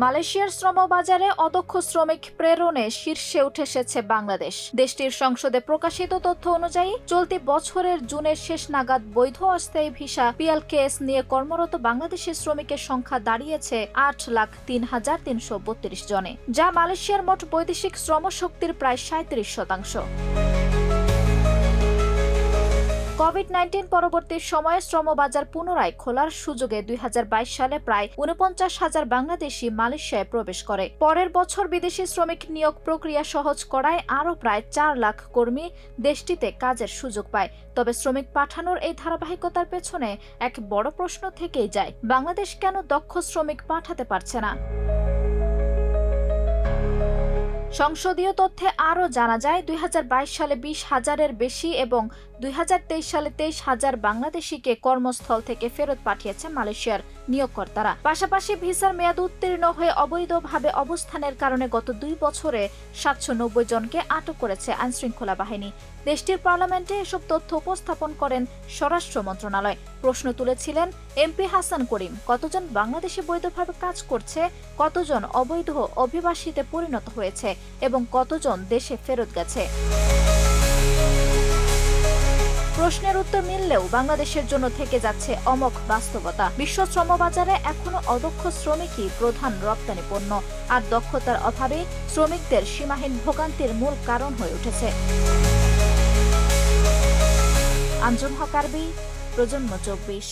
মালয়েশিয়ার শ্রমবাজারে অদক্ষ শ্রমিক প্রেরণে শীর্ষে উঠে এসেছে বাংলাদেশ। দেশটির সংসদে প্রকাশিত তথ্য অনুযায়ী চলতি বছরের জুনের শেষ নাগাদ বৈধ অস্থায়ী ভিসা PLKS নিয়ে কর্মরত বাংলাদেশি শ্রমিকের সংখ্যা দাঁড়িয়েছে 8,03,332 জনে, যা মালয়েশিয়ার মোট বৈদেশিক শ্রমশক্তির প্রায় 37%। কোভিড-19 পরবর্তী সময়ে শ্রমবাজার পুনরায় খোলার সুযোগে 2022 সালে প্রায় 49,000 বাংলাদেশি মালয়েশিয়ায় প্রবেশ করে। পরের বছর বিদেশি শ্রমিক নিয়োগ প্রক্রিয়া সহজ করায় আরও প্রায় 4 লাখ কর্মী দেশটিতে কাজের সুযোগ পায়। তবে শ্রমিক পাঠানোর এই ধারাবাহিকতার পেছনে এক বড় প্রশ্ন থেকেই যায়, বাংলাদেশ কেন দক্ষ শ্রমিক পাঠাতে পারছে না? সংসদীয় তথ্যে আরও জানা যায়, 2022 সালে 20,000-এর বেশি এবং 2023 সালে 23,000 বাংলাদেশিকে কর্মস্থল থেকে ফেরত পাঠিয়েছে মালয়েশিয়ার নিয়োগকর্তারা। পাশাপাশি ভিসার মেয়াদ উত্তীর্ণ হয়ে অবৈধভাবে অবস্থানের কারণে গত 2 বছরে 790 জনকে আটক করেছে আইনশৃঙ্খলা বাহিনী। দেশটির পার্লামেন্টে এসব তথ্য উপস্থাপন করেন স্বরাষ্ট্র মন্ত্রণালয়। প্রশ্ন তুলেছিলেন MP হাসান করিম, কতজন বাংলাদেশে বৈধভাবে কাজ করছে, কতজন অবৈধ অভিবাসীতে পরিণত হয়েছে এবং কতজন দেশে ফেরত গেছে। প্রশ্নের উত্তর মিললেও বাংলাদেশের জন্য থেকে যাচ্ছে অমোঘ বাস্তবতা। বিশ্ব শ্রমবাজারে এখনো অদক্ষ শ্রমিকই প্রধান রপ্তানি পণ্য, আর দক্ষতার অভাবে শ্রমিকদের সীমাহীন ভোগান্তির মূল কারণ হয়ে উঠেছে। আঞ্জুম হক আরবি, প্রজন্ম 24।